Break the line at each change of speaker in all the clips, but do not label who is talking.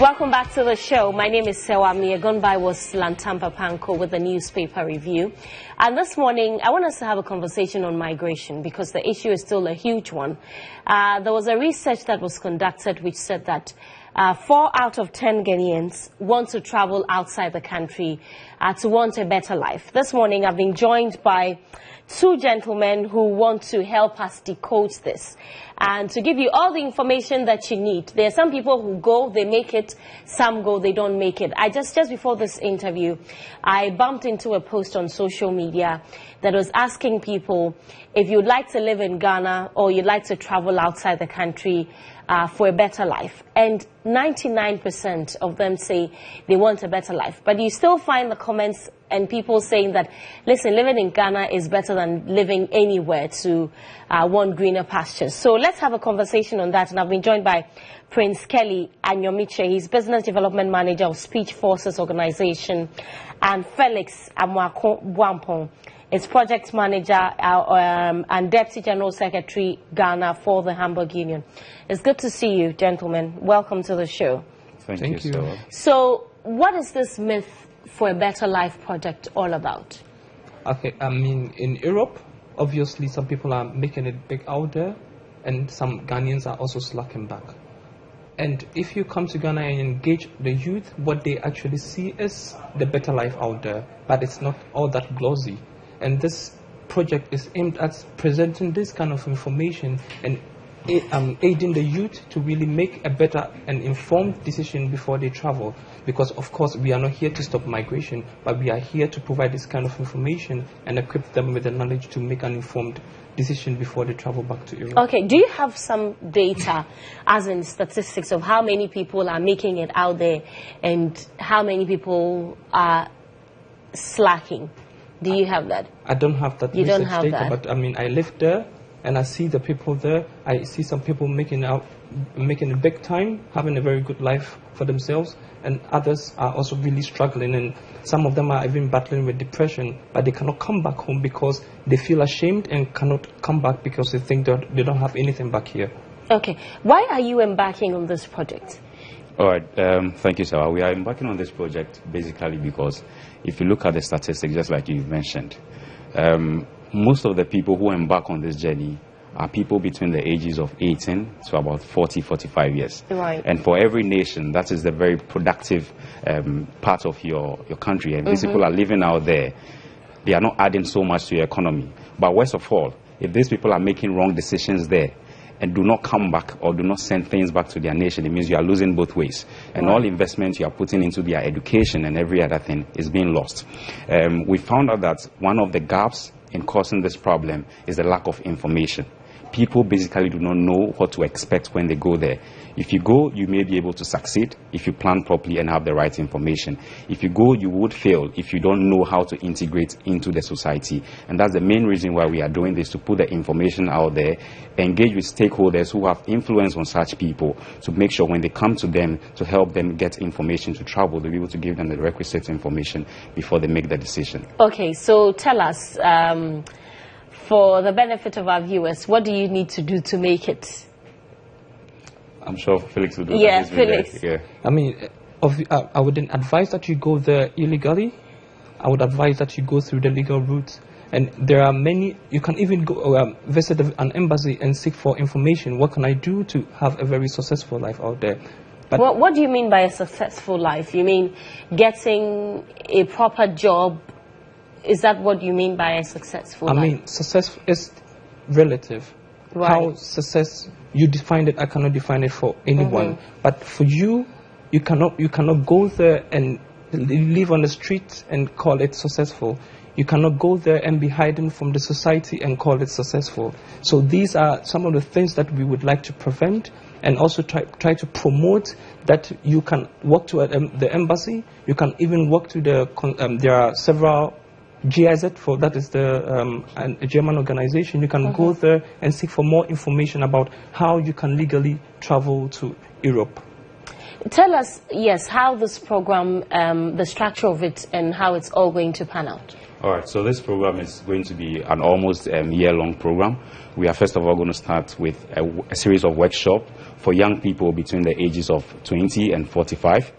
Welcome back to the show. My name is Serwaa Amihere. Gone by was Lantampa Panko with the newspaper review. And this morning, I want us to have a conversation on migration because the issue is still a huge one. There was a research that was conducted which said that 4 out of 10 Ghanaians want to travel outside the country to want a better life. This morning, I've been joined by two gentlemen who want to help us decode this and to give you all the information that you need. There are some people who go, they make it, some go, they don't make it. Just before this interview, I bumped into a post on social media that was asking people if you'd like to live in Ghana or you'd like to travel outside the country for a better life. And 99% of them say they want a better life. But you still find the comments and people saying that, listen, living in Ghana is better than living anywhere to want greener pastures. So let's have a conversation on that. And I've been joined by Prince Kelly Anyomitse. He's Business Development Manager of Speech Forces Organization. And Felix Amoako Boampong is Project Manager and Deputy General Secretary, Ghana, for the Hamburg Union. It's good to see you, gentlemen. Welcome to the show.
Thank you.
So what is this Myth for a Better Life project all about?
Okay, I mean, in Europe, obviously some people are making it big out there, and some Ghanaians are also slacking back. And if you come to Ghana and engage the youth, what they actually see is the better life out there, but it's not all that glossy. And this project is aimed at presenting this kind of information and aiding the youth to really make a better and informed decision before they travel. Because, of course, we are not here to stop migration, but we are here to provide this kind of information and equip them with the knowledge to make an informed decision before they travel back to Europe.
Okay, do you have some data, as in statistics, of how many people are making it out there and how many people are slacking? Do you have that?
I don't have that research data, but I mean, I live there and I see the people there. I see some people making a big time, having a very good life for themselves, and others are also really struggling, and some of them are even battling with depression, but they cannot come back home because they feel ashamed and cannot come back because they think that they don't have anything back here.
Okay. Why are you embarking on this project?
All right, thank you, Serwaa. We are embarking on this project basically because if you look at the statistics, just like you mentioned, most of the people who embark on this journey are people between the ages of 18 to about 40, 45 years.
Right.
And for every nation, that is the very productive part of your country. And these people are living out there. They are not adding so much to your economy. But worst of all, if these people are making wrong decisions there, and do not come back or do not send things back to their nation, it means you are losing both ways. And all investment you are putting into their education and every other thing is being lost. We found out that one of the gaps in causing this problem is the lack of information. People basically do not know what to expect when they go there. If you go, you may be able to succeed if you plan properly and have the right information. If you go, you would fail if you don't know how to integrate into the society. And that's the main reason why we are doing this, to put the information out there, engage with stakeholders who have influence on such people, to make sure when they come to them to help them get information to travel, they'll be able to give them the requisite information before they make the decision.
Okay, so tell us, for the benefit of our viewers, what do you need to do to make it?
I'm sure Felix will do that.
Yeah, Felix.
Yeah.
I mean, I wouldn't advise that you go there illegally. I would advise that you go through the legal route. And there are many, you can even go visit an embassy and seek for information. What can I do to have a very successful life out there? But
what do you mean by a successful life? You mean getting a proper job? Is that what you mean by a successful life?
I mean, success is relative.
Right.
How success, you define it, I cannot define it for anyone. But for you, you cannot go there and live on the street and call it successful. You cannot go there and be hiding from the society and call it successful. So these are some of the things that we would like to prevent, and also try to promote that you can walk to the embassy. You can even walk to there are several GIZ, that is the German organization. You can go there and seek for more information about how you can legally travel to Europe.
Tell us, yes, how this program, the structure of it, and how it's all going to pan out.
All right, so this program is going to be an almost year-long program. We are first of all going to start with a series of workshops for young people between the ages of 20 and 45.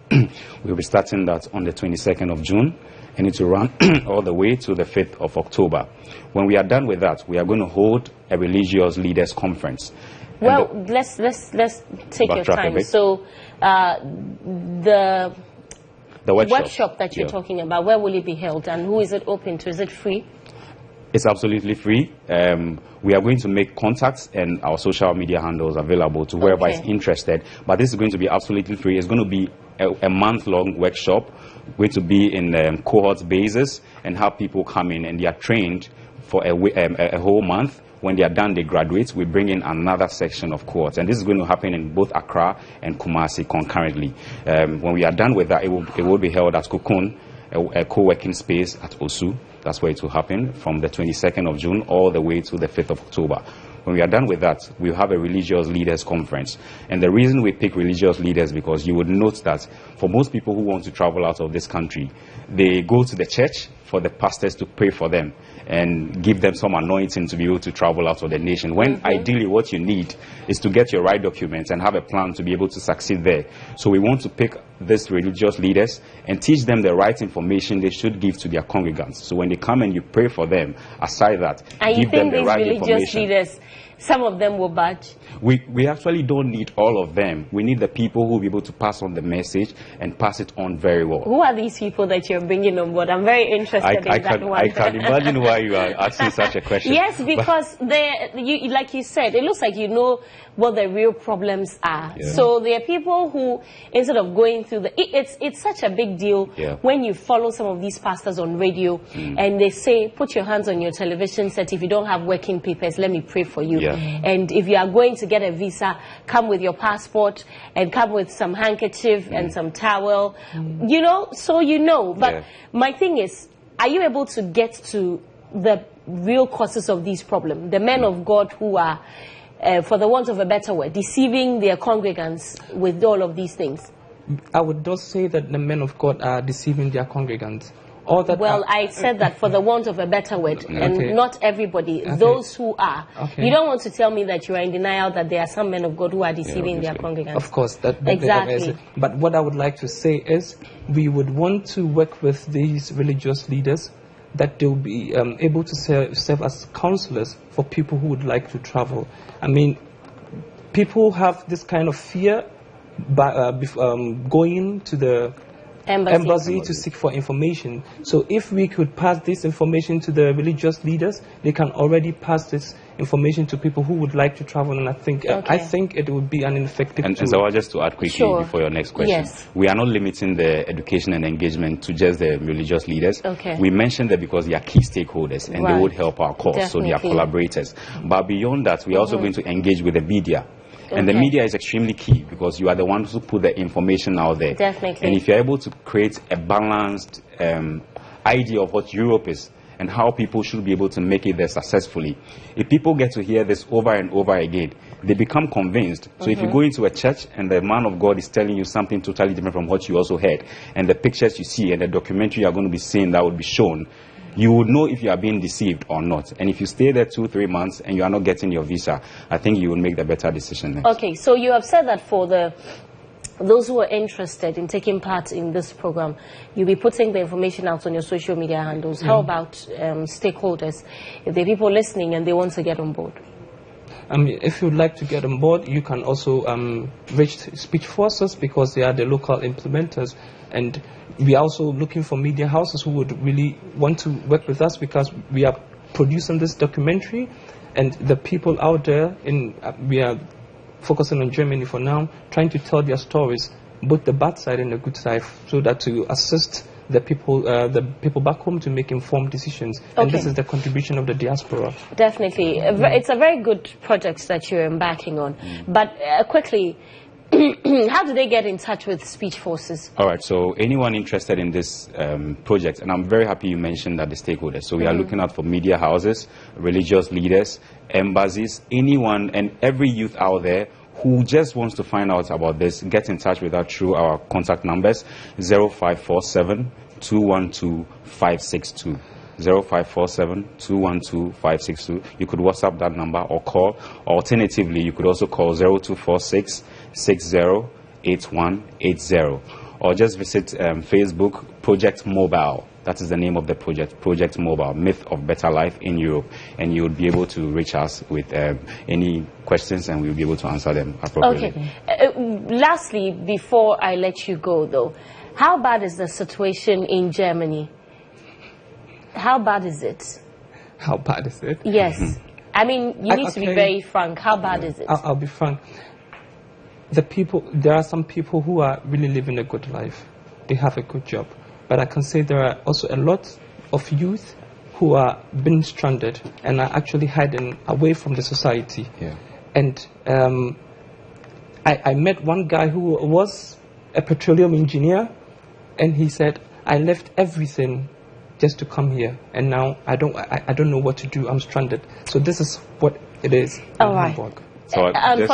We'll be starting that on the 22nd of June, and it will run all the way to the 5th of October. When we are done with that, we are going to hold a religious leaders conference.
Well, let's take your time. So the workshop that you're talking about, where will it be held and who is it open to? Is it free?
It's absolutely free. We are going to make contacts and our social media handles available to whoever is interested. But this is going to be absolutely free. It's going to be a month-long workshop, going to be in cohort basis, and have people come in and they are trained for a whole month. When they are done, they graduate. We bring in another section of cohorts, and this is going to happen in both Accra and Kumasi concurrently. When we are done with that, it will be held at GHOne, a co-working space at Osu. That's where it will happen from the 22nd of June all the way to the 5th of October. When we are done with that, we'll have a religious leaders conference. And the reason we pick religious leaders, because you would note that for most people who want to travel out of this country, they go to the church for the pastors to pray for them and give them some anointing to be able to travel out of the nation. When ideally what you need is to get your right documents and have a plan to be able to succeed there. So we want to pick these religious leaders and teach them the right information they should give to their congregants. So when they come and you pray for them, aside that, give them the right information. And you think these religious leaders,
some of them will budge?
We actually don't need all of them. We need the people who will be able to pass on the message and pass it on very well.
Who are these people that you're bringing on board? I'm very interested in that one.
I can imagine why you are asking such a question.
Yes, because like you said, it looks like you know what the real problems are. Yeah. So there are people who, instead of going through it's such a big deal when you follow some of these pastors on radio and they say, put your hands on your television set. If you don't have working papers, let me pray for you. Yeah. And if you are going to get a visa, come with your passport and come with some handkerchief and some towel. You know, so you know. But my thing is, are you able to get to the real causes of these problems? The men of God who are, for the want of a better word, deceiving their congregants with all of these things?
I would just say that the men of God are deceiving their congregants.
Well, I said that for the want of a better word, and not everybody, those who are. You don't want to tell me that you are in denial that there are some men of God who are deceiving their congregants.
Of course,
exactly.
But what I would like to say is, we would want to work with these religious leaders that they'll be able to serve as counselors for people who would like to travel. I mean, people have this kind of fear by going to the embassy to seek for information. So if we could pass this information to the religious leaders, they can already pass this information to people who would like to travel, and I think it would be an effective tool.
And so just to add quickly before your next question, we are not limiting the education and engagement to just the religious leaders. We mentioned that because they are key stakeholders and they would help our cause, so they are collaborators. But beyond that, we are also going to engage with the media. And the media is extremely key because you are the ones who put the information out there.
Definitely.
And if you're able to create a balanced idea of what Europe is and how people should be able to make it there successfully, if people get to hear this over and over again, they become convinced. So if you go into a church and the man of God is telling you something totally different from what you also heard, and the pictures you see and the documentary you are going to be seeing that would be shown, you would know if you are being deceived or not. And if you stay there 2-3 months and you are not getting your visa, I think you will make the better decision next.
Okay, so you have said that for those who are interested in taking part in this program, you'll be putting the information out on your social media handles. How about stakeholders? If there are people listening and they want to get on board?
If you'd like to get on board, you can also reach Speech Forces because they are the local implementers, and we are also looking for media houses who would really want to work with us because we are producing this documentary, and the people out there we are focusing on Germany for now, trying to tell their stories, both the bad side and the good side, so that to assist the people back home to make informed decisions. And this is the contribution of the diaspora.
Definitely. It's a very good project that you're embarking on. But quickly, how do they get in touch with Speech Forces? All
right, so anyone interested in this project, and I'm very happy you mentioned that the stakeholders. So we are looking out for media houses, religious leaders, embassies, anyone and every youth out there who just wants to find out about this. Get in touch with us through our contact numbers 0547 212 562. 0547 212 562. You could WhatsApp that number or call. Alternatively, you could also call 0246 608180, or just visit Facebook Project Mobile. That is the name of the project, Project Mobile, Myth of Better Life in Europe. And you would be able to reach us with any questions, and we'll be able to answer them appropriately.
Okay. Lastly, before I let you go, though, how bad is the situation in Germany? How bad is it?
How bad is it?
Yes. I mean, you need to be very frank. How bad is it?
I'll be frank. There are some people who are really living a good life. They have a good job. But I can say there are also a lot of youth who are being stranded and are actually hiding away from the society.
Yeah.
And I met one guy who was a petroleum engineer, and he said, I left everything just to come here, and now I don't know what to do. I'm stranded. So this is what it is in Hamburg.
So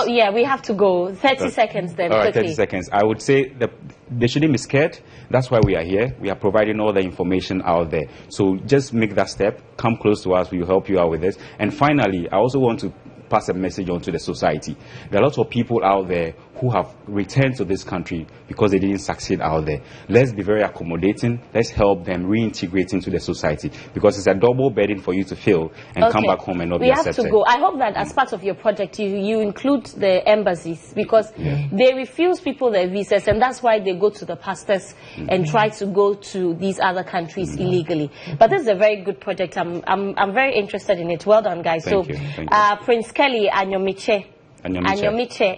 yeah, we have to go. 30 seconds then.
All right, 30 seconds. I would say that they shouldn't be scared. That's why we are here. We are providing all the information out there. So just make that step. Come close to us. We will help you out with this. And finally, I also want to pass a message on to the society. There are lots of people out there who have returned to this country because they didn't succeed out there. Let's be very accommodating. Let's help them reintegrate into the society, because it's a double burden for you to fill and come back home and not be accepted.
We have to go. I hope that as part of your project, you include the embassies, because they refuse people their visas, and that's why they go to the pastors and try to go to these other countries illegally. But this is a very good project. I'm very interested in it. Well done, guys.
Thank you.
Prince Kelly Anyomitse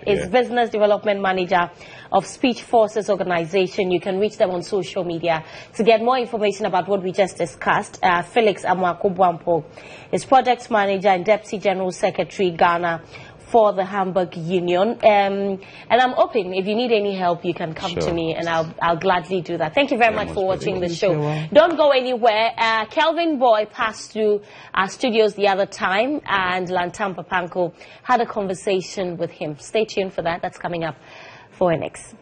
is Business Development Manager of Speech Forces Organization. You can reach them on social media to get more information about what we just discussed. Felix Amoako Boampong is Project Manager and Deputy General Secretary, Ghana, for the Hamburg Union. And I'm open. If you need any help, you can come to me, and I'll gladly do that. Thank you very much for watching the show. Don't go anywhere. Kelvin Boy passed through our studios the other time, and Lantam Papanko had a conversation with him. Stay tuned for that. That's coming up for NX.